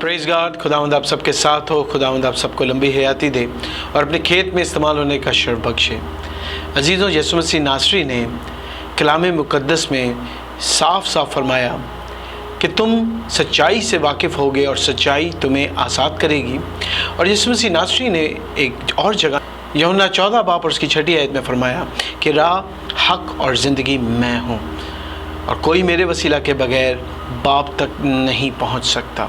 Praise God. खुदावंद आप सबके साथ हो। खुदावंद आप सबको लंबी हयाती दे और अपने खेत में इस्तेमाल होने का शर्फ बख्शे। अजीज़ों, यीशु मसीह नासरी ने कलाम मुक़द्दस में साफ साफ फरमाया कि तुम सच्चाई से वाकिफ़ होगे और सच्चाई तुम्हें आज़ाद करेगी। और यीशु मसीह नासरी ने एक और जगह यूहन्ना 14 बाब और उसकी 6 आयत में फरमाया कि राह, हक़ और ज़िंदगी मैं हूँ और कोई मेरे वसीला के बगैर बाप तक नहीं पहुँच सकता।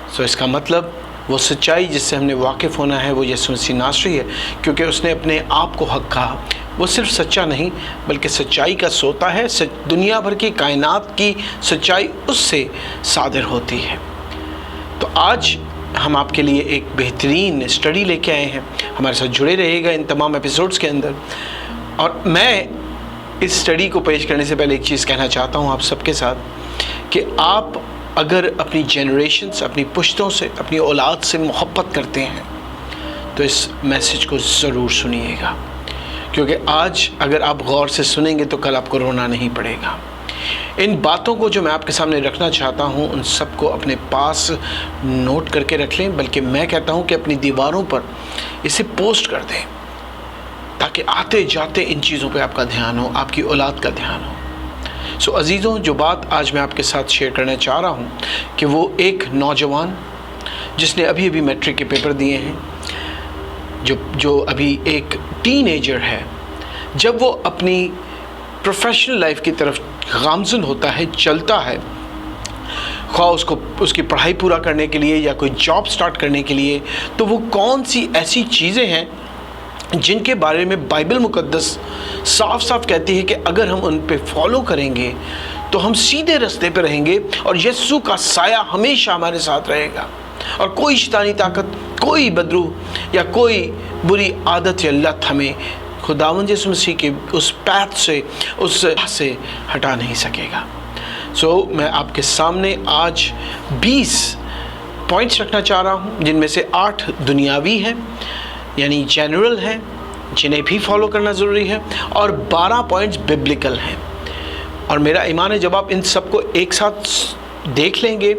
सो इसका मतलब वो सच्चाई जिससे हमने वाकिफ़ होना है वो यीशु मसीह नासरी है, क्योंकि उसने अपने आप को हक़ कहा। वो सिर्फ सच्चा नहीं बल्कि सच्चाई का सोता है। दुनिया भर की कायनात की सच्चाई उससे सादिर होती है। तो आज हम आपके लिए एक बेहतरीन स्टडी लेके आए हैं। हमारे साथ जुड़े रहिएगा इन तमाम एपिसोड्स के अंदर। और मैं इस स्टडी को पेश करने से पहले एक चीज़ कहना चाहता हूँ आप सबके साथ कि आप अगर अपनी जनरेशन्स, अपनी पुश्तों से, अपनी औलाद से मोहब्बत करते हैं तो इस मैसेज को ज़रूर सुनिएगा, क्योंकि आज अगर आप गौर से सुनेंगे तो कल आपको रोना नहीं पड़ेगा। इन बातों को जो मैं आपके सामने रखना चाहता हूँ उन सबको अपने पास नोट करके रख लें, बल्कि मैं कहता हूँ कि अपनी दीवारों पर इसे पोस्ट कर दें ताकि आते जाते इन चीज़ों पे आपका ध्यान हो, आपकी औलाद का ध्यान हो। सो अजीज़ों, जो बात आज मैं आपके साथ शेयर करना चाह रहा हूँ कि वो एक नौजवान जिसने अभी अभी मैट्रिक के पेपर दिए हैं, जो अभी एक टीनेजर है, जब वो अपनी प्रोफेशनल लाइफ की तरफ गामज़न होता है, चलता है, ख़्वाह उसको उसकी पढ़ाई पूरा करने के लिए या कोई जॉब स्टार्ट करने के लिए, तो वो कौन सी ऐसी चीज़ें हैं जिनके बारे में बाइबल मुक़द्दस साफ साफ कहती है कि अगर हम उन पे फॉलो करेंगे तो हम सीधे रास्ते पे रहेंगे और यीशु का साया हमेशा हमारे साथ रहेगा और कोई शैतानी ताकत, कोई बदरूह या कोई बुरी आदत या लत हमें खुदावंद यीशु मसीह के उस पैथ से, उस से हटा नहीं सकेगा। सो मैं आपके सामने आज 20 पॉइंट्स रखना चाह रहा हूँ, जिनमें से 8 दुनियावी हैं यानी जनरल हैं, जिन्हें भी फॉलो करना ज़रूरी है, और 12 पॉइंट्स बिब्लिकल हैं। और मेरा ईमान है जब आप इन सबको एक साथ देख लेंगे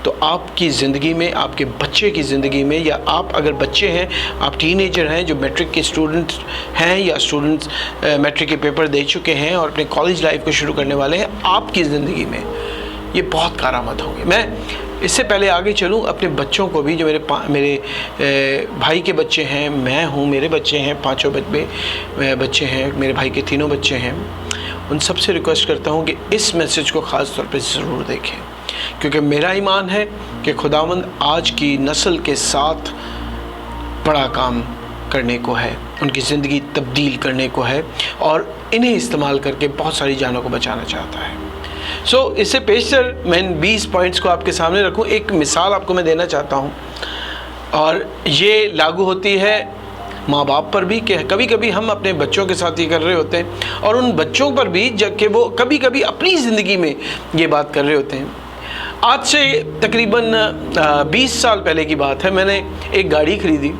तो आपकी ज़िंदगी में, आपके बच्चे की ज़िंदगी में, या आप अगर बच्चे हैं, आप टीनेजर हैं जो मैट्रिक के स्टूडेंट हैं या स्टूडेंट्स मैट्रिक के पेपर दे चुके हैं और अपने कॉलेज लाइफ को शुरू करने वाले हैं, आपकी ज़िंदगी में ये बहुत कारआमद होंगे। मैं इससे पहले आगे चलूँ, अपने बच्चों को भी, जो मेरे भाई के बच्चे हैं, मैं हूँ, मेरे बच्चे हैं, 5 बच्चे हैं, मेरे भाई के 3 बच्चे हैं, उन सब से रिक्वेस्ट करता हूँ कि इस मैसेज को ख़ास तौर पे ज़रूर देखें, क्योंकि मेरा ईमान है कि खुदावंद आज की नस्ल के साथ बड़ा काम करने को है, उनकी ज़िंदगी तब्दील करने को है और इन्हें इस्तेमाल करके बहुत सारी जानों को बचाना चाहता है। सो इससे पेशतर मैं इन 20 पॉइंट्स को आपके सामने रखूं। एक मिसाल आपको मैं देना चाहता हूं और ये लागू होती है माँ बाप पर भी कि कभी कभी हम अपने बच्चों के साथ ये कर रहे होते हैं और उन बच्चों पर भी जबकि वो कभी कभी अपनी ज़िंदगी में ये बात कर रहे होते हैं। आज से तकरीबन 20 साल पहले की बात है, मैंने एक गाड़ी ख़रीदी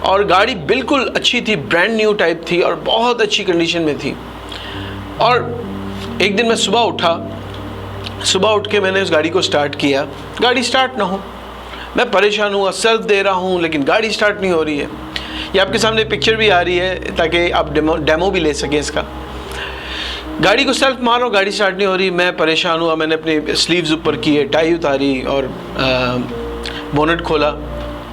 और गाड़ी बिल्कुल अच्छी थी, ब्रांड न्यू टाइप थी और बहुत अच्छी कंडीशन में थी। और एक दिन मैं सुबह उठ के मैंने उस गाड़ी को स्टार्ट किया, गाड़ी स्टार्ट ना हो। मैं परेशान हुआ, सेल्फ दे रहा हूँ लेकिन गाड़ी स्टार्ट नहीं हो रही है। ये आपके सामने पिक्चर भी आ रही है ताकि आप डेमो भी ले सकें इसका। गाड़ी को सेल्फ मारो, गाड़ी स्टार्ट नहीं हो रही। मैं परेशान हुआ, मैंने अपने स्लीव्स ऊपर किए, टाई उतारी और बोनेट खोला।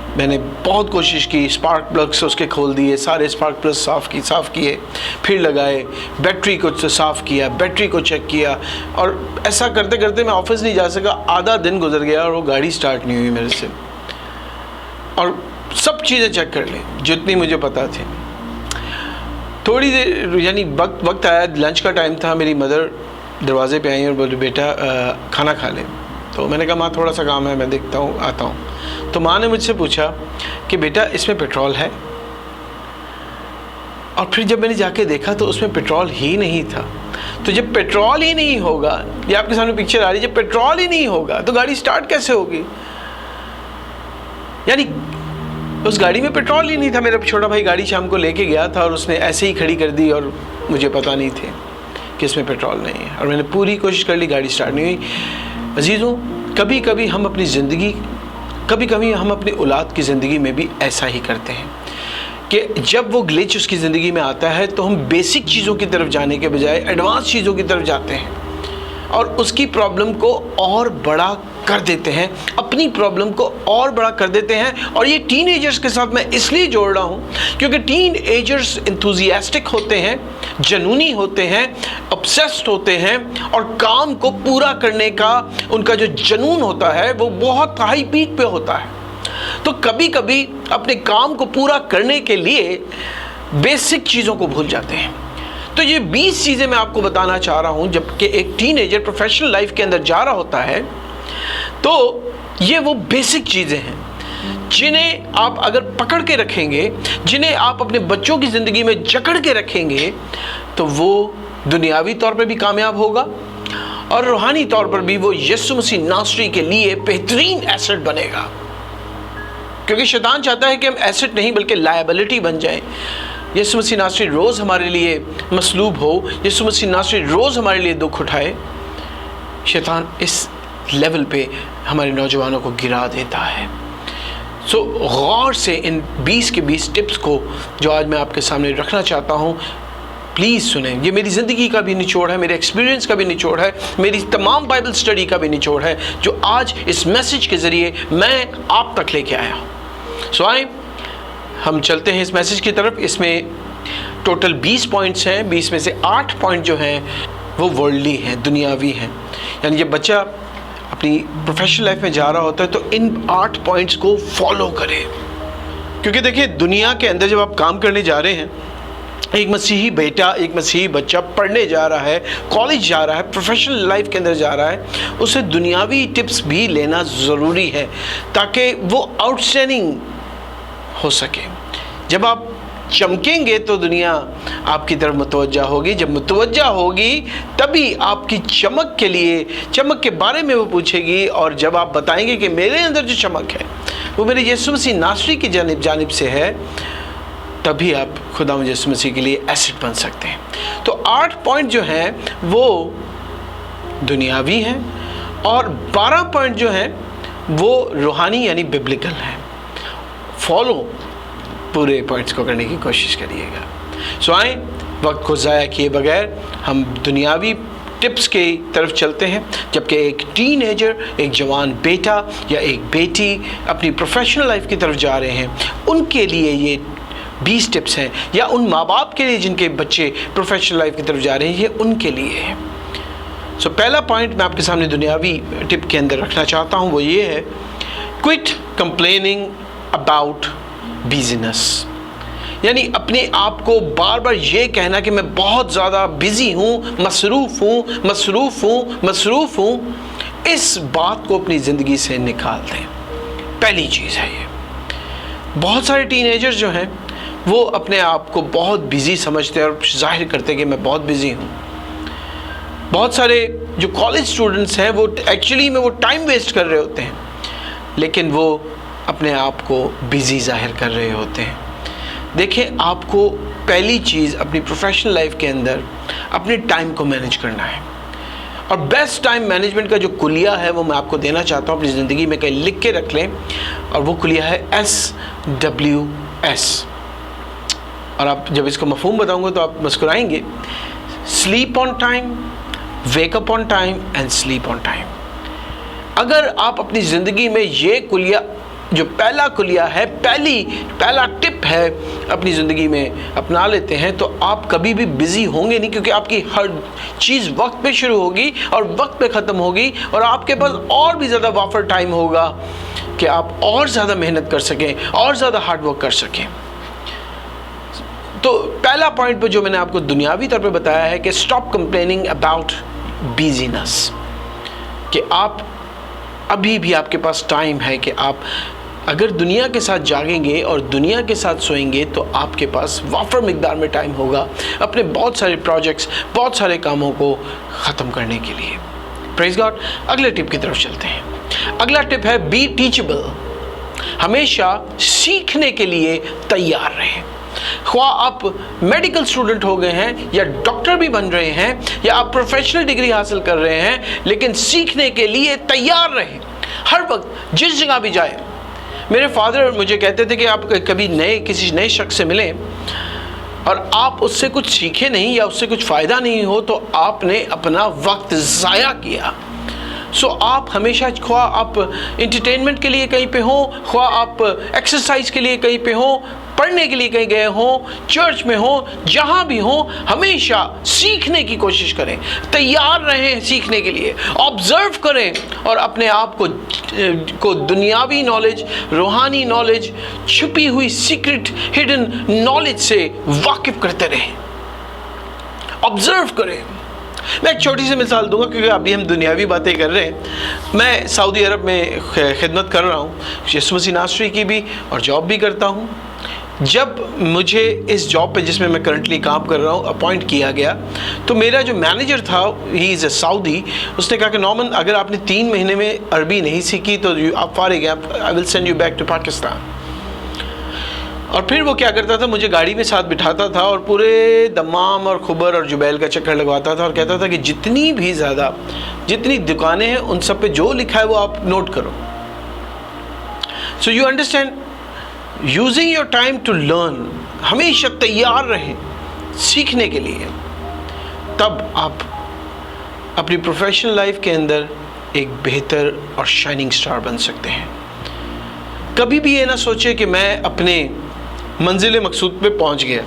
मैंने बहुत कोशिश की, स्पार्क प्लग्स उसके खोल दिए, सारे स्पार्क प्लग साफ़ किए, फिर लगाए, बैटरी को साफ़ किया, बैटरी को चेक किया और ऐसा करते करते मैं ऑफिस नहीं जा सका। आधा दिन गुजर गया और वो गाड़ी स्टार्ट नहीं हुई मेरे से। और सब चीज़ें चेक कर ली जितनी मुझे पता थी। थोड़ी देर यानी वक्त आया, लंच का टाइम था, मेरी मदर दरवाजे पे आई और बोली बेटा खाना खा ले। तो मैंने कहा माँ थोड़ा सा काम है, मैं देखता हूँ, आता हूँ। तो माँ ने मुझसे पूछा कि बेटा इसमें पेट्रोल है? और फिर जब मैंने जाके देखा तो उसमें पेट्रोल ही नहीं था। तो जब पेट्रोल ही नहीं होगा, ये आपके सामने पिक्चर आ रही है, जब पेट्रोल ही नहीं होगा तो गाड़ी स्टार्ट कैसे होगी? यानी उस गाड़ी में पेट्रोल ही नहीं था। मेरा छोटा भाई गाड़ी शाम को लेके गया था और उसने ऐसे ही खड़ी कर दी और मुझे पता नहीं थे कि इसमें पेट्रोल नहीं है। और मैंने पूरी कोशिश कर ली, गाड़ी स्टार्ट नहीं हुई। अजीज़ों, कभी कभी हम अपनी औलाद की ज़िंदगी में भी ऐसा ही करते हैं कि जब वो ग्लिच उसकी ज़िंदगी में आता है तो हम बेसिक चीज़ों की तरफ जाने के बजाय एडवांस चीज़ों की तरफ जाते हैं और उसकी प्रॉब्लम को और बड़ा कर देते हैं, अपनी प्रॉब्लम को और बड़ा कर देते हैं। और ये टीनेजर्स के साथ मैं इसलिए जोड़ रहा हूँ क्योंकि टीनेजर्स एंथुसियास्टिक होते हैं, जनूनी होते हैं, ऑब्सेस्ड होते हैं और काम को पूरा करने का उनका जो जुनून होता है वो बहुत हाई पीक पे होता है। तो कभी कभी अपने काम को पूरा करने के लिए बेसिक चीज़ों को भूल जाते हैं। तो ये 20 चीज़ें मैं आपको बताना चाह रहा हूँ जबकि एक टीनेजर प्रोफेशनल लाइफ के अंदर जा रहा होता है, तो ये वो बेसिक चीज़ें हैं जिन्हें आप अगर पकड़ के रखेंगे, जिन्हें आप अपने बच्चों की ज़िंदगी में जकड़ के रखेंगे, तो वो दुनियावी तौर पे भी कामयाब होगा और रूहानी तौर पर भी वो यीशु मसीह नासरी के लिए बेहतरीन एसेट बनेगा। क्योंकि शैतान चाहता है कि हम एसेट नहीं बल्कि लायबिलिटी बन जाएं। यीशु मसीह नासरी रोज़ हमारे लिए मसलूब हो, यीशु मसीह नासरी रोज़ हमारे लिए दुख उठाए। शैतान इस लेवल पे हमारे नौजवानों को गिरा देता है। सो गौर से इन 20 के 20 टिप्स को जो आज मैं आपके सामने रखना चाहता हूँ, प्लीज़ सुने। ये मेरी ज़िंदगी का भी निचोड़ है, मेरे एक्सपीरियंस का भी निचोड़ है, मेरी तमाम बाइबल स्टडी का भी निचोड़ है जो आज इस मैसेज के ज़रिए मैं आप तक लेके आया हूँ। सो आए हम चलते हैं इस मैसेज की तरफ। इसमें टोटल 20 पॉइंट्स हैं, 20 में से 8 पॉइंट जो हैं वो वर्ल्डली हैं, दुनियावी हैं। यानी जब बच्चा अपनी प्रोफेशनल लाइफ में जा रहा होता है तो इन 8 पॉइंट्स को फॉलो करें। क्योंकि देखिए, दुनिया के अंदर जब आप काम करने जा रहे हैं, एक मसीही बेटा, एक मसीही बच्चा पढ़ने जा रहा है, कॉलेज जा रहा है, प्रोफेशनल लाइफ के अंदर जा रहा है, उसे दुनियावी टिप्स भी लेना ज़रूरी है ताकि वो आउटस्टैंडिंग हो सके। जब आप चमकेंगे तो दुनिया आपकी तरफ मुतवज्जा होगी, जब मुतवज्जा होगी तभी आपकी चमक के बारे में वो पूछेगी। और जब आप बताएंगे कि मेरे अंदर जो चमक है वो मेरे यीशु मसीह नासरी की जानिब से है, तभी आप खुदा यीशु मसीह के लिए एसेट बन सकते हैं। तो 8 पॉइंट जो हैं वो दुनियावी हैं और 12 पॉइंट जो हैं वो रूहानी यानी बिब्लिकल हैं। फॉलो पूरे पॉइंट्स को करने की कोशिश करिएगा। सो आए, वक्त को ज़ाया किए बगैर हम दुनियावी टिप्स की तरफ चलते हैं। जबकि एक टीनेजर, एक जवान बेटा या एक बेटी अपनी प्रोफेशनल लाइफ की तरफ जा रहे हैं, उनके लिए ये 20 टिप्स हैं, या उन माँ बाप के लिए जिनके बच्चे प्रोफेशनल लाइफ की तरफ जा रहे हैं, ये उनके लिए है। सो पहला पॉइंट मैं आपके सामने दुनियावी टिप के अंदर रखना चाहता हूँ, वो ये है, क्विट कंप्लेनिंग अबाउट बिजीनेस। यानी अपने आप को बार बार ये कहना कि मैं बहुत ज़्यादा बिज़ी हूँ, मसरूफ़ हूँ, इस बात को अपनी ज़िंदगी से निकाल दें। पहली चीज़ है ये। बहुत सारे टीनेजर्स जो हैं वो अपने आप को बहुत बिज़ी समझते हैं और जाहिर करते हैं कि मैं बहुत बिज़ी हूँ। बहुत सारे जो कॉलेज स्टूडेंट्स हैं वो एक्चुअली में वो टाइम वेस्ट कर रहे होते हैं, लेकिन वो अपने आप को बिज़ी जाहिर कर रहे होते हैं। देखिए, आपको पहली चीज़ अपनी प्रोफेशनल लाइफ के अंदर अपने टाइम को मैनेज करना है। और बेस्ट टाइम मैनेजमेंट का जो कुलिया है वो मैं आपको देना चाहता हूँ, अपनी ज़िंदगी में कहीं लिख के रख लें। और वो कुलिया है SWS। और आप जब इसको मफ़हूम बताऊँगा तो आप मुस्कुराएंगे। Sleep on time, wake up on time and sleep on time. अगर आप अपनी ज़िंदगी में ये कुलिया, जो पहला कुलिया है, पहला टिप है, अपनी ज़िंदगी में अपना लेते हैं तो आप कभी भी बिज़ी होंगे नहीं, क्योंकि आपकी हर चीज़ वक्त पे शुरू होगी और वक्त पे ख़त्म होगी और आपके पास और भी ज़्यादा वाफर टाइम होगा कि आप और ज़्यादा मेहनत कर सकें और ज़्यादा हार्ड वर्क कर सकें। तो पहला पॉइंट पर जो मैंने आपको दुनियावी तौर पे बताया है कि स्टॉप कंप्लेनिंग अबाउट बिजीनेस, कि आप अभी भी आपके पास टाइम है कि आप अगर दुनिया के साथ जागेंगे और दुनिया के साथ सोएंगे तो आपके पास वाफर मिकदार में टाइम होगा अपने बहुत सारे प्रोजेक्ट्स, बहुत सारे कामों को ख़त्म करने के लिए। Praise God. अगले टिप की तरफ चलते हैं। अगला टिप है बी टीचेबल। हमेशा सीखने के लिए तैयार रहें। ख्वा आप मेडिकल स्टूडेंट हो गए हैं या डॉक्टर भी बन रहे हैं या आप प्रोफेशनल डिग्री हासिल कर रहे हैं, लेकिन सीखने के लिए तैयार रहें हर वक्त, जिस जगह भी जाए। मेरे फादर मुझे कहते थे कि आप कभी किसी नए शख्स से मिलें और आप उससे कुछ सीखे नहीं या उससे कुछ फ़ायदा नहीं हो तो आपने अपना वक्त ज़ाया किया। सो आप हमेशा, ख्वा आप इंटरटेनमेंट के लिए कहीं पे हों, ख्वा आप एक्सरसाइज के लिए कहीं पे हों, पढ़ने के लिए कहीं गए हों, चर्च में हों, जहाँ भी हों, हमेशा सीखने की कोशिश करें, तैयार रहें सीखने के लिए, ऑब्ज़र्व करें और अपने आप को दुनियावी नॉलेज, रूहानी नॉलेज, छुपी हुई सीक्रेट हिडन नॉलेज से वाकिफ़ करते रहें, ऑब्ज़र्व करें। मैं एक छोटी सी मिसाल दूंगा क्योंकि अभी हम दुनियावी बातें कर रहे हैं। मैं सऊदी अरब में खिदमत कर रहा हूँ, यीशु मसीह नासरी की भी, और जॉब भी करता हूँ। जब मुझे इस जॉब पे जिसमें मैं करंटली काम कर रहा हूँ अपॉइंट किया गया, तो मेरा जो मैनेजर था, ही इज़ अ सऊदी, उसने कहा कि नॉमन, अगर आपने 3 महीने में अरबी नहीं सीखी तो आप फारिग हैं, I will send you back to Pakistan. और फिर वो क्या करता था, मुझे गाड़ी में साथ बिठाता था और पूरे दमाम और खुबर और जुबैल का चक्कर लगवाता था और कहता था कि जितनी दुकानें हैं उन सब पे जो लिखा है वो आप नोट करो। So you understand, using your time to learn, हमेशा तैयार रहें सीखने के लिए, तब आप अपनी प्रोफेशनल लाइफ के अंदर एक बेहतर और शाइनिंग स्टार बन सकते हैं। कभी भी ये ना सोचे कि मैं अपने मंजिल मकसूद पे पहुंच गया।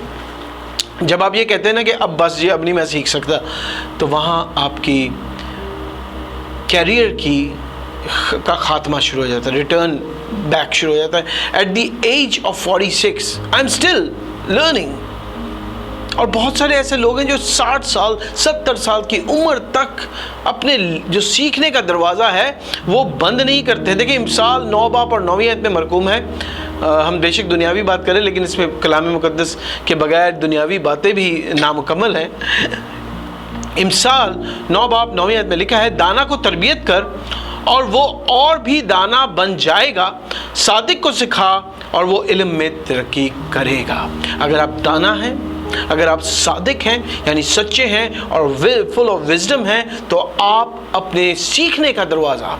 जब आप ये कहते हैं ना कि अब बस जी अब नहीं मैं सीख सकता, तो वहाँ आपकी कैरियर का खात्मा शुरू हो जाता है, रिटर्न बैक शुरू हो जाता है। At the age of 46 I am still learning. और बहुत सारे ऐसे लोग हैं जो 60 साल 70 साल की उम्र तक अपने जो सीखने का दरवाज़ा है वो बंद नहीं करते। देखिए मिसाल 9 बाब और 9वीं आयत में मरकूम है। हम बेशक दुनियावी बात करें लेकिन इसमें कलाम मुक़द्दस के बगैर दुनियावी बातें भी नामुकम्मल हैं। इमसाल 9 बाब 9वीं आयत में लिखा है, दाना को तरबियत कर और वो और भी दाना बन जाएगा, सादिक को सिखा और वो इल्म में तरक्की करेगा। अगर आप दाना हैं, अगर आप सादिक हैं यानी सच्चे हैं और फुल ऑफ विजडम हैं, तो आप अपने सीखने का दरवाज़ा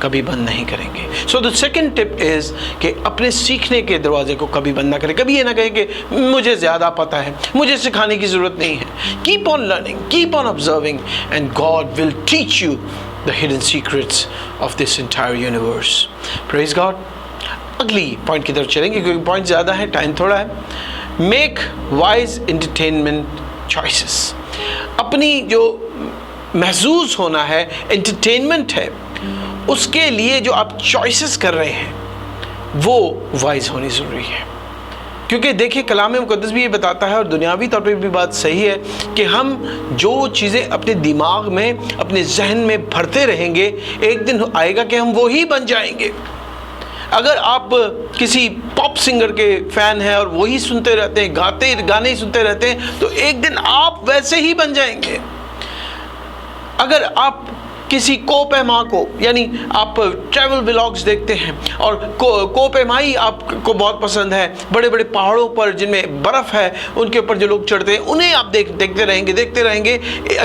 कभी बंद नहीं करेंगे। So the second tip is कि अपने सीखने के दरवाजे को कभी बंद ना करें। कभी ये ना कहें कि मुझे ज़्यादा पता है, मुझे सिखाने की ज़रूरत नहीं है। Keep on learning, keep on observing and God will teach you the hidden secrets of this entire universe. Praise God. अगली पॉइंट की तरफ चलेंगे क्योंकि पॉइंट ज़्यादा है, टाइम थोड़ा है। Make wise entertainment choices. अपनी जो महसूस होना है, एंटरटेनमेंट है, उसके लिए जो आप चॉइसेस कर रहे हैं वो वाइज होनी ज़रूरी है। क्योंकि देखिए कलाम मुक़द्दस भी ये बताता है और दुनियावी तौर पे भी बात सही है कि हम जो चीज़ें अपने दिमाग में, अपने जहन में भरते रहेंगे, एक दिन आएगा कि हम वो ही बन जाएंगे। अगर आप किसी पॉप सिंगर के फ़ैन हैं और वही सुनते रहते हैं, गाने ही सुनते रहते हैं, तो एक दिन आप वैसे ही बन जाएंगे। अगर आप किसी कोपेमा को, यानी आप ट्रैवल व्लॉग्स देखते हैं और कोपेमाई आपको बहुत पसंद है, बड़े बड़े पहाड़ों पर जिनमें बर्फ़ है उनके ऊपर जो लोग चढ़ते हैं, उन्हें आप देखते रहेंगे,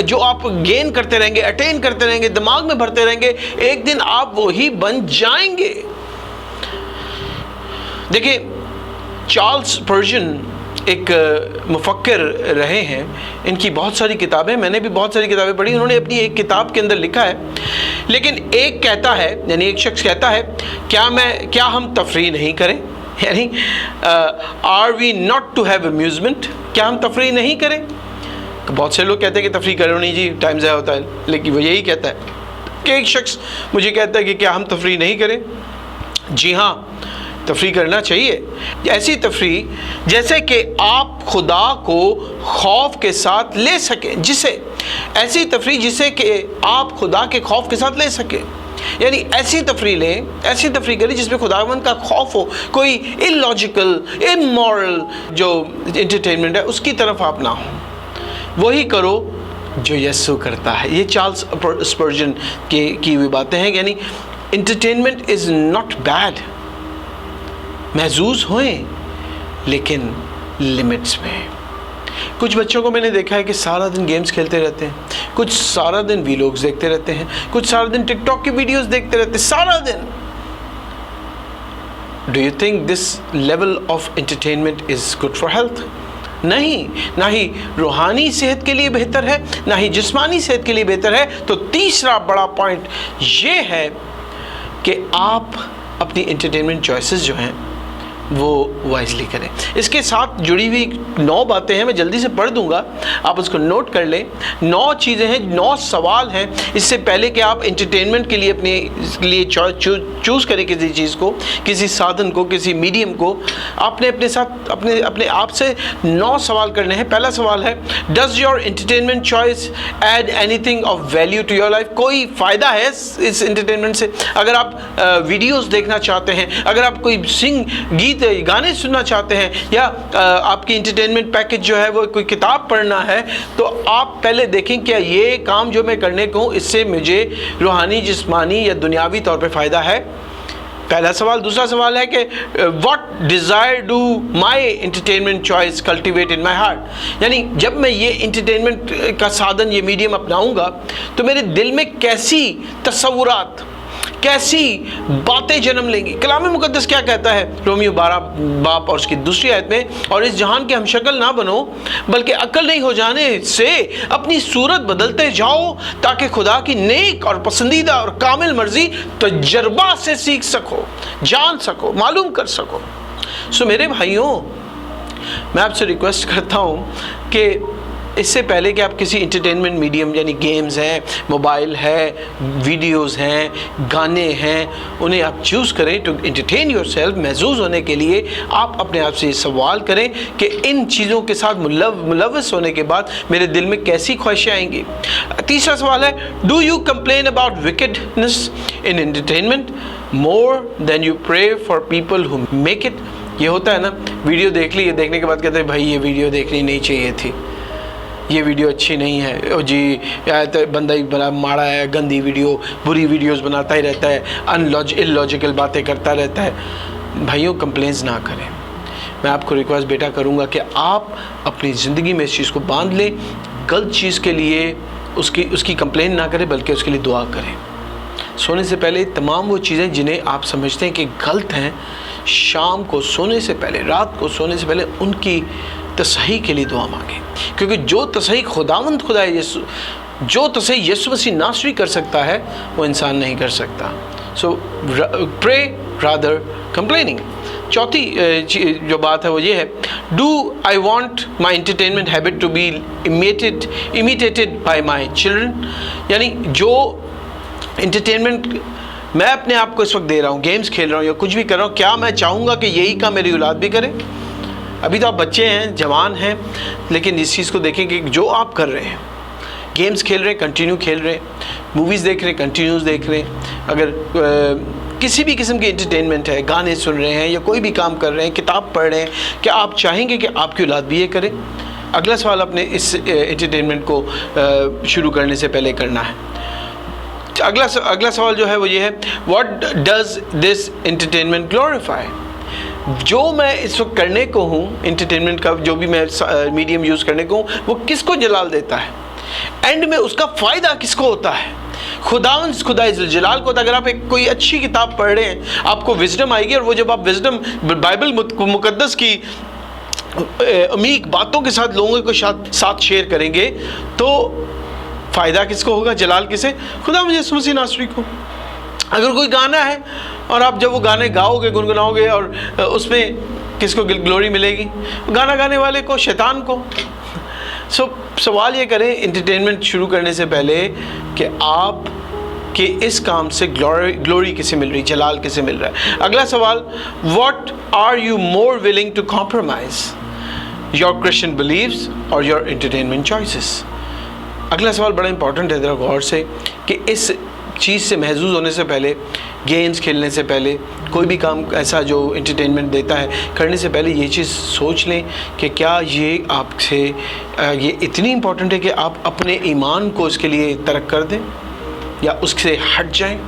जो आप गेन करते रहेंगे, अटेन करते रहेंगे, दिमाग में भरते रहेंगे, एक दिन आप वही बन जाएंगे। देखिए चार्ल्स स्पर्जन एक मुफक्किर रहे हैं, इनकी बहुत सारी किताबें, मैंने भी बहुत सारी किताबें पढ़ी। उन्होंने अपनी एक किताब के अंदर लिखा है, लेकिन एक कहता है, यानी एक शख्स कहता है, क्या हम तफरीह नहीं करें, यानी are we not to have amusement, क्या हम तफरीह नहीं करें। बहुत से लोग कहते हैं कि तफरीह करो नहीं जी, टाइम ज़ाया होता है, लेकिन वो यही कहता है कि एक शख्स मुझे कहता है कि क्या हम तफरीह नहीं करें। जी हाँ, तफरीह करना चाहिए। ऐसी तफरीह जैसे कि आप खुदा को खौफ के साथ ले सकें, ऐसी तफरीह जिसे कि आप खुदा के खौफ के साथ ले सकें, यानी ऐसी तफरीह लें, ऐसी तफरीह करें जिसमें खुदावंद का खौफ हो। कोई इलॉजिकल, इमोरल जो एंटरटेनमेंट है उसकी तरफ आप ना हो, वही करो जो यीशु करता है। ये चार्ल्स स्पर्जन की हुई बातें हैं। यानी एंटरटेनमेंट इज़ नॉट बैड, महजूज होएं, लेकिन लिमिट्स में। कुछ बच्चों को मैंने देखा है कि सारा दिन गेम्स खेलते रहते हैं, कुछ सारा दिन वीलॉग्स देखते रहते हैं, कुछ सारा दिन टिकटॉक की वीडियोस देखते रहते हैं सारा दिन। Do you think this level of entertainment is good for health? नहीं, ना ही रूहानी सेहत के लिए बेहतर है, ना ही जिस्मानी सेहत के लिए बेहतर है। तो तीसरा बड़ा पॉइंट ये है कि आप अपनी एंटरटेनमेंट चॉइसेस जो हैं वो वाइजली करें। इसके साथ जुड़ी हुई 9 बातें हैं, मैं जल्दी से पढ़ दूंगा, आप उसको नोट कर लें। 9 चीज़ें हैं, 9 सवाल हैं। इससे पहले कि आप एंटरटेनमेंट के लिए अपने लिए चूज़ करें किसी चीज़ को, किसी साधन को, किसी मीडियम को, आपने अपने साथ अपने आप से 9 सवाल करने हैं। पहला सवाल है, does your entertainment choice add anything of value to your life? कोई फ़ायदा है इस एंटरटेनमेंट से? अगर आप वीडियोज़ देखना चाहते हैं, अगर आप कोई गीत गाने सुनना चाहते हैं, या आपकी एंटरटेनमेंट पैकेज जो है वो कोई किताब पढ़ना है, तो आप पहले देखें क्या ये काम जो मैं करने को हूँ इससे मुझे रूहानी, जिस्मानी या दुनियावी तौर पे फ़ायदा है। पहला सवाल। दूसरा सवाल है कि what desire do my entertainment choice cultivate in my heart? यानी जब मैं ये एंटरटेनमेंट का साधन, ये मीडियम अपनाऊंगा तो मेरे दिल में कैसी तस्वुरात, कैसी बातें जन्म लेंगी। कलाम मुकद्दस क्या कहता है रोमियो 12 बाब और उसकी दूसरी आयत में, और इस जहान के हम शक्ल ना बनो बल्कि अक्ल नहीं हो जाने से अपनी सूरत बदलते जाओ ताकि खुदा की नेक और पसंदीदा और कामिल मर्जी तजर्बा से सीख सको, जान सको, मालूम कर सको। सो मेरे भाइयों, मैं आपसे रिक्वेस्ट करता हूँ कि इससे पहले कि आप किसी एंटरटेनमेंट मीडियम यानी गेम्स हैं, मोबाइल है, वीडियोस हैं, गाने हैं, उन्हें आप चूज़ करें टू एंटरटेन योरसेल्फ, महसूस होने के लिए आप अपने आप से ये सवाल करें कि इन चीज़ों के साथ मुलव्वस होने के बाद मेरे दिल में कैसी ख्वाहिशें आएंगी। तीसरा सवाल है, do you complain about wickedness in entertainment more than you pray for people who make it? ये होता है ना, वीडियो देख ली, देखने के बाद कहते हैं भाई ये वीडियो देखनी नहीं चाहिए थी, ये वीडियो अच्छी नहीं है, ओ जी या तो बंदा ही बड़ा माड़ा है, गंदी वीडियो, बुरी वीडियोस बनाता ही रहता है, इलॉजिकल बातें करता रहता है। भाइयों, कंप्लेंट्स ना करें। मैं आपको रिक्वेस्ट बेटा करूँगा कि आप अपनी ज़िंदगी में इस चीज़ को बांध लें। गलत चीज़ के लिए उसकी कंप्लेंट ना करें बल्कि उसके लिए दुआ करें। सोने से पहले तमाम वो चीज़ें जिन्हें आप समझते हैं कि गलत हैं, शाम को सोने से पहले, रात को सोने से पहले उनकी तसही के लिए दुआ मांगें, क्योंकि जो तसही खुदावंद खुदा यीशु, जो तसही यीशु मसीह नासरी कर सकता है वो इंसान नहीं कर सकता। So pray rather complaining. चौथी जो बात है वो ये है, do I want my entertainment habit to be imitated by my children? यानी जो एंटरटेनमेंट मैं अपने आप को इस वक्त दे रहा हूँ, गेम्स खेल रहा हूँ या कुछ भी कर रहा हूँ, क्या मैं चाहूँगा कि यही काम मेरी औलाद भी करे? अभी तो आप बच्चे हैं, जवान हैं, लेकिन इस चीज़ को देखें कि जो आप कर रहे हैं, गेम्स खेल रहे हैं, कंटिन्यू खेल रहे हैं, मूवीज़ देख रहे हैं, कंटिन्यूस देख रहे हैं, अगर किसी भी किस्म की एंटरटेनमेंट है, गाने सुन रहे हैं या कोई भी काम कर रहे हैं, किताब पढ़ रहे हैं, क्या आप चाहेंगे कि आपकी औलाद भी ये करे? अगला सवाल अपने इस एंटरटेनमेंट को शुरू करने से पहले करना है। अगला सवाल जो है वो ये है, what does this entertainment glorify? जो मैं इस वक्त करने को हूँ, एंटरटेनमेंट का जो भी मैं मीडियम यूज़ करने को हूँ, वो किसको जलाल देता है? एंड में उसका फ़ायदा किसको होता है? खुदाई जलाल को। अगर आप कोई अच्छी किताब पढ़ रहे हैं, आपको विजडम आएगी, और वो जब आप विजडम बाइबल मुकद्दस की अमीक बातों के साथ लोगों के साथ शेयर करेंगे तो फ़ायदा किसको होगा? जलाल किसे? खुदा यीशु मसीह नासरी को। अगर कोई गाना है और आप जब वो गाने गाओगे, गुनगुनाओगे, और उसमें किसको ग्लोरी मिलेगी? गाना गाने वाले को, शैतान को। सवाल ये करें एंटरटेनमेंट शुरू करने से पहले कि आप कि इस काम से ग्लोरी किसे मिल रही, जलाल किसे मिल रहा है? अगला सवाल, what are you more willing to compromise, your Christian beliefs or your entertainment choices? अगला सवाल बड़ा इंपॉर्टेंट है, ज़रा गौर से, कि इस चीज़ से महसूस होने से पहले, गेम्स खेलने से पहले, कोई भी काम ऐसा जो एंटरटेनमेंट देता है करने से पहले ये चीज़ सोच लें कि क्या ये आपसे ये इतनी इम्पॉर्टेंट है कि आप अपने ईमान को इसके लिए तर्क कर दें या उससे हट जाएं?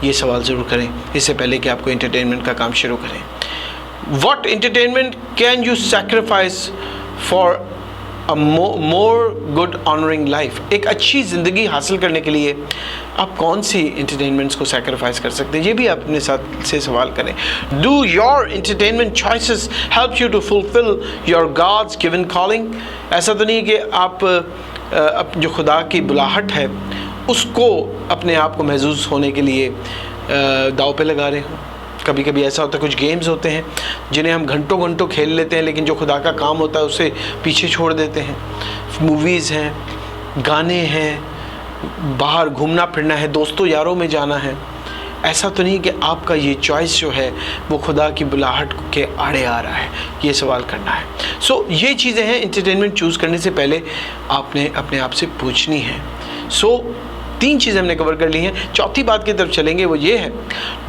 ये सवाल ज़रूर करें इससे पहले कि आपको एंटरटेनमेंट का काम शुरू करें। What entertainment can you sacrifice for a more good honoring life? एक अच्छी ज़िंदगी हासिल करने के लिए आप कौन सी entertainments को sacrifice कर सकते हैं? ये भी आप अपने साथ से सवाल करें. Do your entertainment choices help you to fulfill your God's given calling? ऐसा तो नहीं कि आप जो खुदा की बुलाहट है उसको अपने आप को महसूस होने के लिए दाव पे लगा रहे हो. कभी कभी ऐसा होता है, कुछ गेम्स होते हैं जिन्हें हम घंटों घंटों खेल लेते हैं, लेकिन जो खुदा का काम होता है उसे पीछे छोड़ देते हैं. मूवीज़ हैं, गाने हैं, बाहर घूमना फिरना है, दोस्तों यारों में जाना है. ऐसा तो नहीं कि आपका ये चॉइस जो है वो खुदा की बुलाहट के आड़े आ रहा है. ये सवाल करना है. सो ये चीज़ें हैं एंटरटेनमेंट चूज़ करने से पहले आपने अपने आप से पूछनी है. सो 3 चीज़ें हमने कवर कर ली हैं. चौथी बात की तरफ चलेंगे, वो ये है,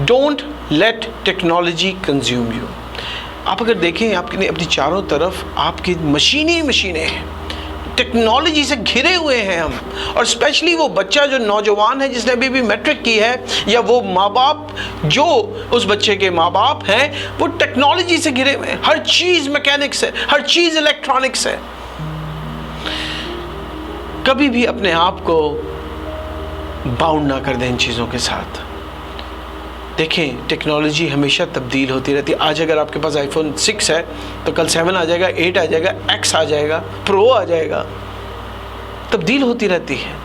don't let technology consume you. आप अगर देखें आपके अपनी चारों तरफ आपकी मशीनें हैं, टेक्नोलॉजी से घिरे हुए हैं हम. और स्पेशली वो बच्चा जो नौजवान है जिसने अभी भी मैट्रिक की है, या वो माँ बाप जो उस बच्चे के माँ बाप हैं, वो टेक्नोलॉजी से घिरे हुए हैं. हर चीज़ मैकेनिक्स है, हर चीज़ इलेक्ट्रॉनिक्स है. कभी भी अपने आप को बाउंड ना कर दें इन चीज़ों के साथ. देखें, टेक्नोलॉजी हमेशा तब्दील होती रहती है. आज अगर आपके पास iPhone 6 है तो कल 7 आ जाएगा, 8 आ जाएगा, X आ जाएगा, Pro आ जाएगा. तब्दील होती रहती है.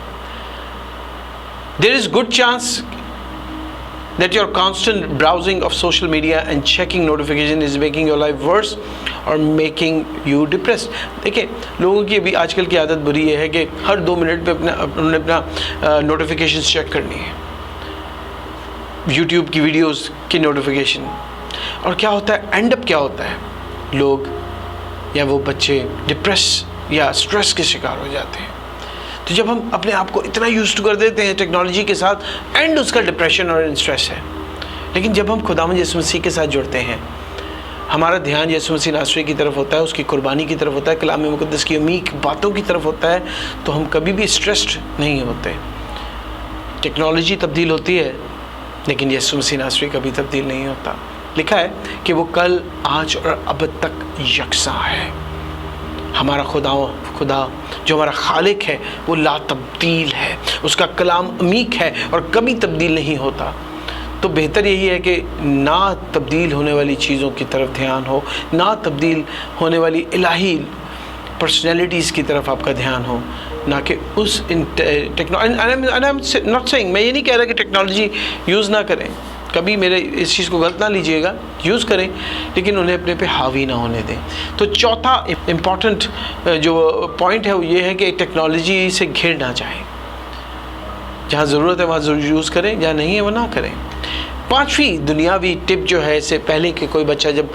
There is good chance that your constant browsing of social media and checking notification is making your life worse or making you depressed. देखिए, लोगों की अभी आजकल की आदत बुरी है कि हर 2 मिनट पे उन्होंने अपना नोटिफिकेशन चेक करनी है. YouTube की वीडियोस की नोटिफिकेशन. और क्या होता है, एंड अप क्या होता है, लोग या वो बच्चे डिप्रेस या स्ट्रेस के शिकार हो जाते हैं. तो जब हम अपने आप को इतना यूज्ड कर देते हैं टेक्नोलॉजी के साथ, एंड उसका डिप्रेशन और स्ट्रेस है. लेकिन जब हम खुदावंद यीशु मसीह के साथ जुड़ते हैं, हमारा ध्यान यीशु मसीह नासरी की तरफ होता है, उसकी कुर्बानी की तरफ होता है, कलाम मुक़द्दस की अमीक बातों की तरफ होता है, तो हम कभी भी स्ट्रेस्ड नहीं होते. टेक्नोलॉजी तब्दील होती है लेकिन यीशु मसीह नासरी कभी तब्दील नहीं होता. लिखा है कि वो कल, आज और अब तक यकसा है. हमारा खुदा जो हमारा खालिक है वो ला तब्दील है. उसका कलाम अमीक है और कभी तब्दील नहीं होता. तो बेहतर यही है कि ना तब्दील होने वाली चीज़ों की तरफ ध्यान हो, ना तब्दील होने वाली इलाही पर्सनैलिटीज़ की तरफ आपका ध्यान हो, ना कि उस नॉट सेइंग, मैं ये नहीं कह रहा कि टेक्नोलॉजी यूज़ ना करें. कभी मेरे इस चीज़ को गलत ना लीजिएगा, यूज़ करें, लेकिन उन्हें अपने पे हावी ना होने दें. तो चौथा इम्पॉर्टेंट जो पॉइंट है वो ये है कि टेक्नोलॉजी से घिर ना जाएं. जहाँ ज़रूरत है वहाँ ज़रूर यूज़ करें, जहाँ नहीं है वो ना करें. 5वीं दुनियावी टिप जो है, इससे पहले कि कोई बच्चा जब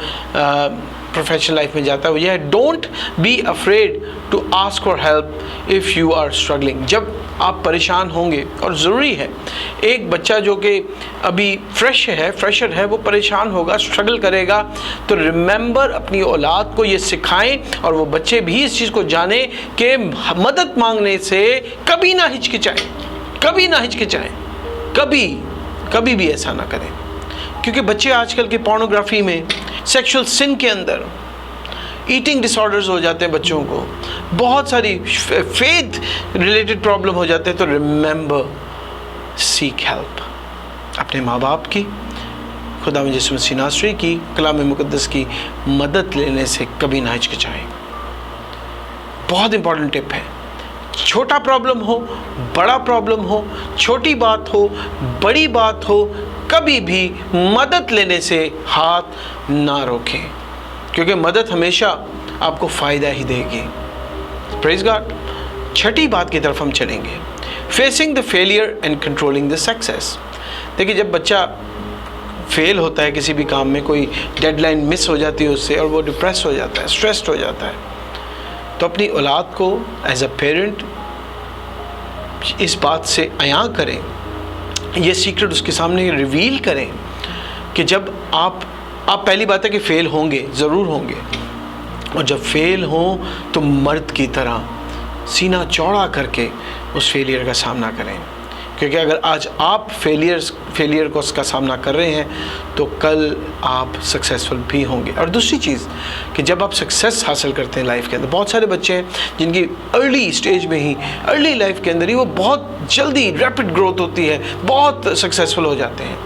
प्रोफेशनल लाइफ में जाता है, वो यह है, don't be afraid to ask for help if you are struggling. जब आप परेशान होंगे, और ज़रूरी है, एक बच्चा जो कि अभी फ्रेशर है, वो परेशान होगा, स्ट्रगल करेगा, तो रिमेंबर अपनी औलाद को ये सिखाएं और वो बच्चे भी इस चीज़ को जाने कि मदद मांगने से कभी ना हिचकिचाएं, कभी भी ऐसा ना करें. क्योंकि बच्चे आजकल के पोर्नोग्राफी में, सेक्सुअल सिन के अंदर, ईटिंग डिसऑर्डर्स हो जाते हैं बच्चों को, बहुत सारी फेथ रिलेटेड प्रॉब्लम हो जाते हैं. तो रिमेंबर, सीक हेल्प. अपने माँ बाप की, खुदावंद यीशु मसीह नासरी की, कलाम मुक़द्दस की मदद लेने से कभी ना हिचकिचाएं. बहुत इंपॉर्टेंट टिप है. छोटा प्रॉब्लम हो, बड़ा प्रॉब्लम हो, छोटी बात हो, बड़ी बात हो, कभी भी मदद लेने से हाथ ना रोकें, क्योंकि मदद हमेशा आपको फ़ायदा ही देगी. Praise God. छठी बात की तरफ हम चलेंगे, facing the failure and controlling the success. देखिए, जब बच्चा फेल होता है किसी भी काम में, कोई डेडलाइन मिस हो जाती है उससे, और वो डिप्रेस हो जाता है, स्ट्रेस्ड हो जाता है, तो अपनी औलाद को एज अ पेरेंट इस बात से आया करें, ये सीक्रेट उसके सामने रिवील करें कि जब आप पहली बात है कि फ़ेल होंगे, ज़रूर होंगे, और जब फेल हों तो मर्द की तरह सीना चौड़ा करके उस फेलियर का सामना करें. क्योंकि अगर आज आप फेलियर को उसका सामना कर रहे हैं तो कल आप सक्सेसफुल भी होंगे। और दूसरी चीज़ कि जब आप सक्सेस हासिल करते हैं लाइफ के अंदर, बहुत सारे बच्चे हैं जिनकी अर्ली स्टेज में ही, अर्ली लाइफ के अंदर ही वो बहुत जल्दी रैपिड ग्रोथ होती है, बहुत सक्सेसफुल हो जाते हैं।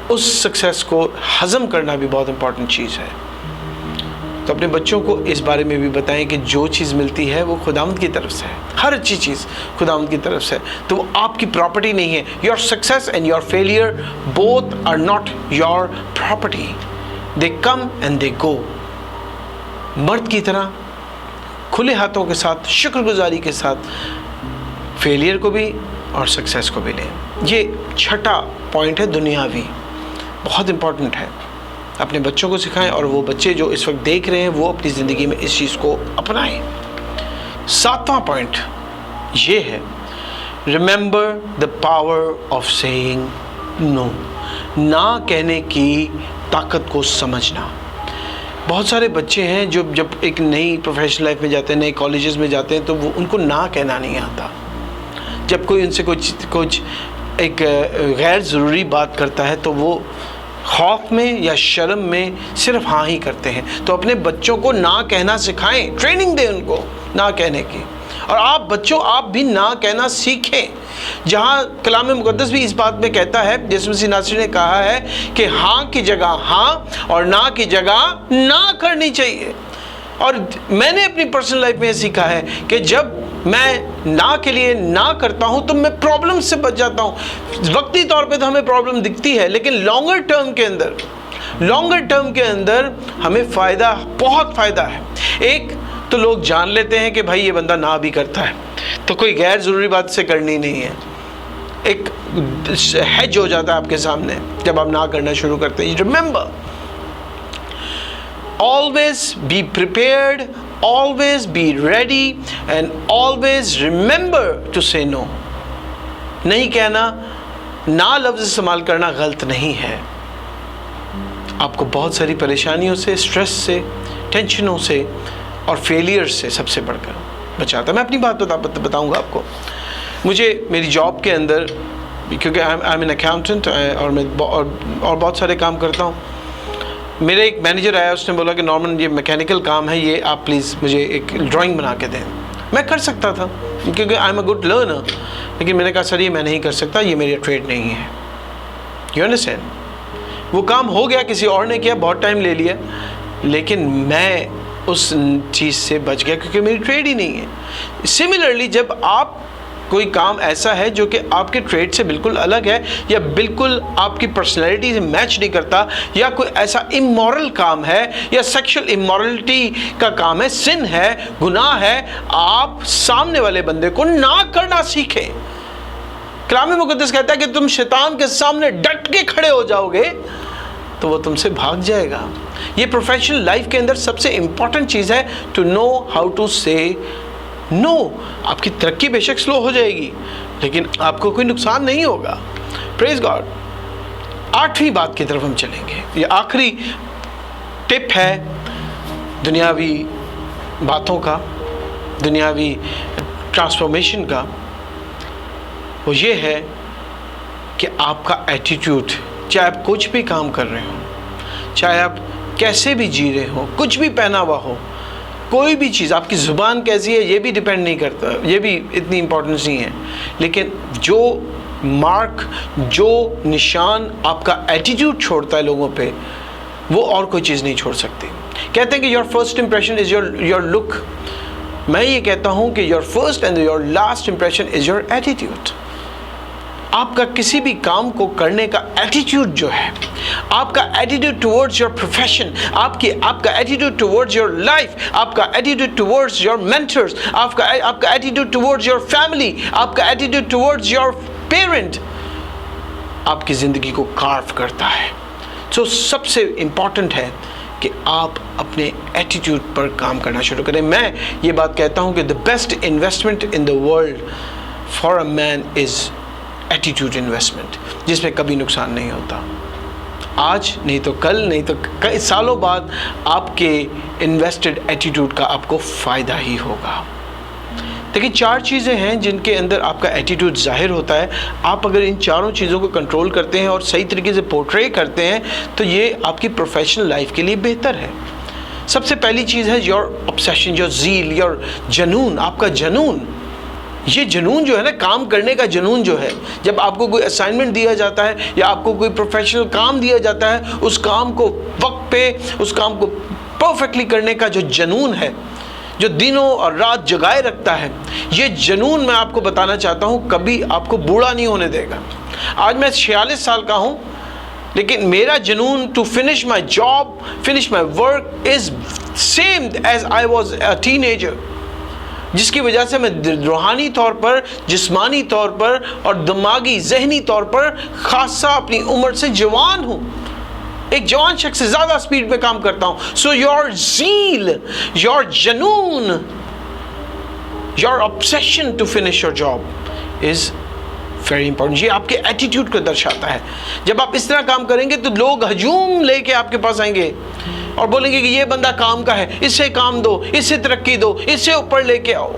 उस सक्सेस को हज़म करना भी बहुत इंपॉर्टेंट चीज़ है। तो अपने बच्चों को इस बारे में भी बताएं कि जो चीज़ मिलती है वो खुदावंद की तरफ से है, हर अच्छी चीज़ खुदावंद की तरफ से है, तो वो आपकी प्रॉपर्टी नहीं है। Your success and your failure both are not your property, they come and they go. मर्द की तरह खुले हाथों के साथ, शुक्रगुजारी के साथ फेलियर को भी और सक्सेस को भी लें। ये छठा पॉइंट है, दुनियावी, बहुत इंपॉर्टेंट है। अपने बच्चों को सिखाएं और वो बच्चे जो इस वक्त देख रहे हैं वो अपनी ज़िंदगी में इस चीज़ को अपनाएं। सातवां पॉइंट ये है, remember the power of saying no, ना कहने की ताकत को समझना। बहुत सारे बच्चे हैं जो जब एक नई प्रोफेशनल लाइफ में जाते हैं, नए कॉलेजेस में जाते हैं, तो वो उनको ना कहना नहीं आता। जब कोई उनसे कुछ एक गैर ज़रूरी बात करता है तो वो खौफ में या शर्म में सिर्फ हाँ ही करते हैं। तो अपने बच्चों को ना कहना सिखाएं, ट्रेनिंग दें उनको ना कहने की। और आप बच्चों, आप भी ना कहना सीखें। जहाँ कलाम मुक़द्दस भी इस बात में कहता है, यीशु मसीह नासरी ने कहा है कि हाँ की जगह हाँ और ना की जगह ना करनी चाहिए। और मैंने अपनी पर्सनल लाइफ में ये सीखा है कि जब मैं ना के लिए ना करता हूँ तो मैं प्रॉब्लम से बच जाता हूँ। वक्ती तौर पे तो हमें प्रॉब्लम दिखती है, लेकिन लॉन्गर टर्म के अंदर हमें फ़ायदा, बहुत फ़ायदा है। एक तो लोग जान लेते हैं कि भाई ये बंदा ना भी करता है, तो कोई गैर ज़रूरी बात से करनी नहीं है। एक हैज हो जाता है आपके सामने जब आप ना करना शुरू करते हैं। Remember, always be prepared, always be ready and always remember to say no। नहीं कहना, ना लफ्ज़ इस्तेमाल करना गलत नहीं है। आपको बहुत सारी परेशानियों से, स्ट्रेस से, टेंशनों से और फेलियर से सबसे बढ़कर बचाता। मैं अपनी बात बताऊंगा आपको। मुझे मेरी जॉब के अंदर, क्योंकि आई एम एन अकाउंटेंट और मैं और बहुत सारे काम करता हूँ, मेरे एक मैनेजर आया, उसने बोला कि नॉर्मन ये मैकेनिकल काम है, ये आप प्लीज़ मुझे एक ड्राइंग बना के दें। मैं कर सकता था क्योंकि I am a good learner, लेकिन मैंने कहा सर ये मैं नहीं कर सकता, ये मेरी ट्रेड नहीं है। You understand? वो काम हो गया, किसी और ने किया, बहुत टाइम ले लिया, लेकिन मैं उस चीज़ से बच गया क्योंकि मेरी ट्रेड ही नहीं है। सिमिलरली जब आप कोई काम ऐसा है जो कि आपके ट्रेड से बिल्कुल अलग है या बिल्कुल आपकी पर्सनैलिटी से मैच नहीं करता, या कोई ऐसा इमोरल काम है या सेक्सुअल इमोरलिटी का काम है, सिन है, गुनाह है, आप सामने वाले बंदे को ना करना सीखें। कलाम मुक़द्दस कहता है कि तुम शैतान के सामने डट के खड़े हो जाओगे तो वो तुमसे भाग जाएगा। ये प्रोफेशनल लाइफ के अंदर सबसे इंपॉर्टेंट चीज़ है, टू नो हाउ टू से नो। आपकी तरक्की बेशक स्लो हो जाएगी लेकिन आपको कोई नुकसान नहीं होगा। Praise God. आठवीं बात की तरफ हम चलेंगे। ये आखिरी टिप है दुनियावी बातों का, दुनियावी ट्रांसफॉर्मेशन का। वो ये है कि आपका एटीट्यूड, चाहे आप कुछ भी काम कर रहे हो, चाहे आप कैसे भी जी रहे हो, कुछ भी पहना हुआ हो, कोई भी चीज़, आपकी ज़ुबान कैसी है ये भी डिपेंड नहीं करता, ये भी इतनी इम्पोर्टेंस नहीं है, लेकिन जो मार्क, जो निशान आपका एटीट्यूड छोड़ता है लोगों पे, वो और कोई चीज़ नहीं छोड़ सकती। कहते हैं कि your first impression is your look. मैं ये कहता हूँ कि your first and your last impression is your attitude. आपका किसी भी काम को करने का एटीट्यूड जो है, आपका एटीट्यूड टुवर्ड्स योर प्रोफेशन, आपका एटीट्यूड टुवर्ड्स योर लाइफ, आपका एटीट्यूड टुवर्ड्स योर मेंटर्स, आपका एटीट्यूड टुवर्ड्स योर फैमिली, आपका एटीट्यूड टुवर्ड्स योर पेरेंट आपकी ज़िंदगी को कार्व करता है। तो सबसे इम्पॉर्टेंट है कि आप अपने एटीट्यूड पर काम करना शुरू करें। मैं ये बात कहता हूँ कि the best investment in the world for a man is attitude investment, जिसमें कभी नुकसान नहीं होता। आज नहीं तो कल, नहीं तो कई सालों बाद आपके इन्वेस्टेड एटीट्यूड का आपको फ़ायदा ही होगा। देखिए 4 चीज़ें हैं जिनके अंदर आपका एटीट्यूड जाहिर होता है। आप अगर इन चारों चीज़ों को कंट्रोल करते हैं और सही तरीके से पोर्ट्रे करते हैं तो ये आपकी प्रोफेशनल लाइफ के लिए बेहतर है। सबसे पहली चीज़ है your obsession, your zeal, your जनून, आपका जनून। ये जनून जो है ना, काम करने का जनून जो है, जब आपको कोई असाइनमेंट दिया जाता है या आपको कोई प्रोफेशनल काम दिया जाता है, उस काम को वक्त पे, उस काम को परफेक्टली करने का जो जनून है, जो दिनों और रात जगाए रखता है, ये जनून मैं आपको बताना चाहता हूँ कभी आपको बूढ़ा नहीं होने देगा। आज मैं 46 साल का हूँ, लेकिन मेरा जनून to finish my job, finish my work is same as I was a teenager, जिसकी वजह से मैं रूहानी तौर पर, जिस्मानी तौर पर और दिमागी जहनी तौर पर खासा अपनी उम्र से जवान हूँ। एक जवान शख्स से ज़्यादा स्पीड में काम करता हूँ। सो योर ज़ील, योर जनून, your obsession to finish your job is very important. ये आपके एटीट्यूड को दर्शाता है। जब आप इस तरह काम करेंगे तो लोग हजूम लेके आपके पास आएंगे और बोलेंगे कि ये बंदा काम का है, इससे काम दो, इससे तरक्की दो, इससे ऊपर लेके आओ,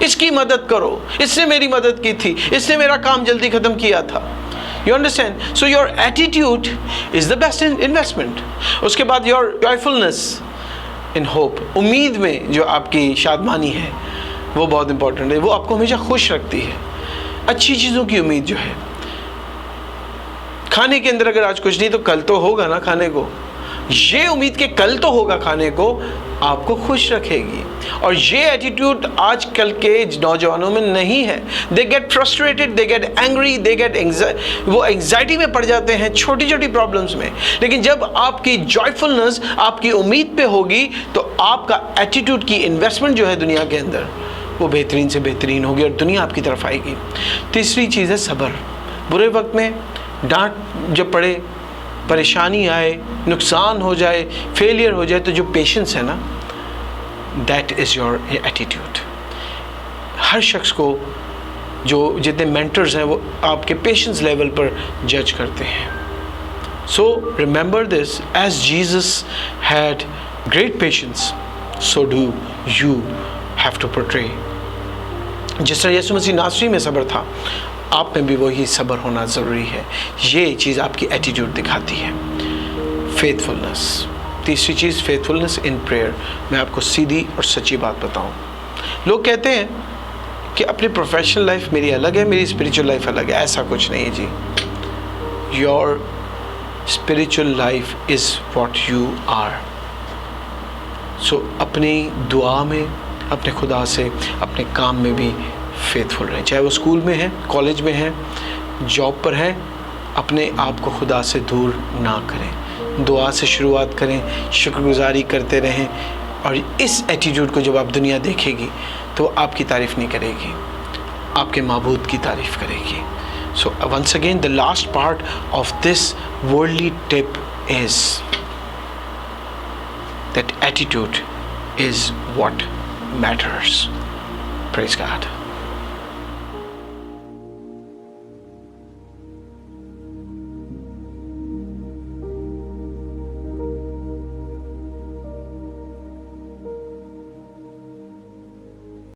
इसकी मदद करो, इसने मेरी मदद की थी, इसने मेरा काम जल्दी ख़त्म किया था। You understand? So your attitude is the best investment. उसके बाद your joyfulness in hope, उम्मीद में जो आपकी शादमानी है वो बहुत इंपॉर्टेंट है। वो आपको हमेशा खुश रखती है। अच्छी चीज़ों की उम्मीद जो है, खाने के अंदर अगर आज कुछ नहीं तो कल तो होगा ना खाने को, ये उम्मीद के कल तो होगा खाने को, आपको खुश रखेगी। और ये एटीट्यूड आजकल के नौजवानों में नहीं है। They get frustrated, they get angry, they get वो एंग्जाइटी में पड़ जाते हैं छोटी छोटी प्रॉब्लम्स में। लेकिन जब आपकी जॉयफुलनेस आपकी उम्मीद पे होगी तो आपका एटीट्यूड की इन्वेस्टमेंट जो है दुनिया के अंदर वो बेहतरीन से बेहतरीन होगी और दुनिया आपकी तरफ आएगी। तीसरी चीज़ है सब्र। बुरे वक्त में डांट जब पड़े, परेशानी आए, नुकसान हो जाए, फेलियर हो जाए, तो जो पेशेंस है ना, दैट इज़ योर एटीट्यूड। हर शख्स को जो जितने मेंटर्स हैं वो आपके पेशेंस लेवल पर जज करते हैं। So remember this, as Jesus had great patience, so do you have to portray. जिस तरह यीशु मसीह नासरी में सब्र था, आप में भी वही सब्र होना ज़रूरी है। ये चीज़ आपकी एटीट्यूड दिखाती है। फेथफुलनेस, तीसरी चीज़ फेथफुलनेस इन प्रेयर। मैं आपको सीधी और सच्ची बात बताऊं, लोग कहते हैं कि अपनी प्रोफेशनल लाइफ मेरी अलग है, मेरी स्पिरिचुअल लाइफ अलग है। ऐसा कुछ नहीं है जी। Your spiritual life is what you are. So अपनी दुआ में, अपने खुदा से, अपने काम में भी फेथफुल रहें। चाहे वो स्कूल में है, कॉलेज में है, जॉब पर है, अपने आप को खुदा से दूर ना करें। दुआ से शुरुआत करें, शुक्रगुजारी करते रहें, और इस एटीट्यूड को जब आप दुनिया देखेगी तो आपकी तारीफ़ नहीं करेगी, आपके माबूद की तारीफ़ करेगी। So once again the last part of this worldly tip is that attitude is what matters. Praise God.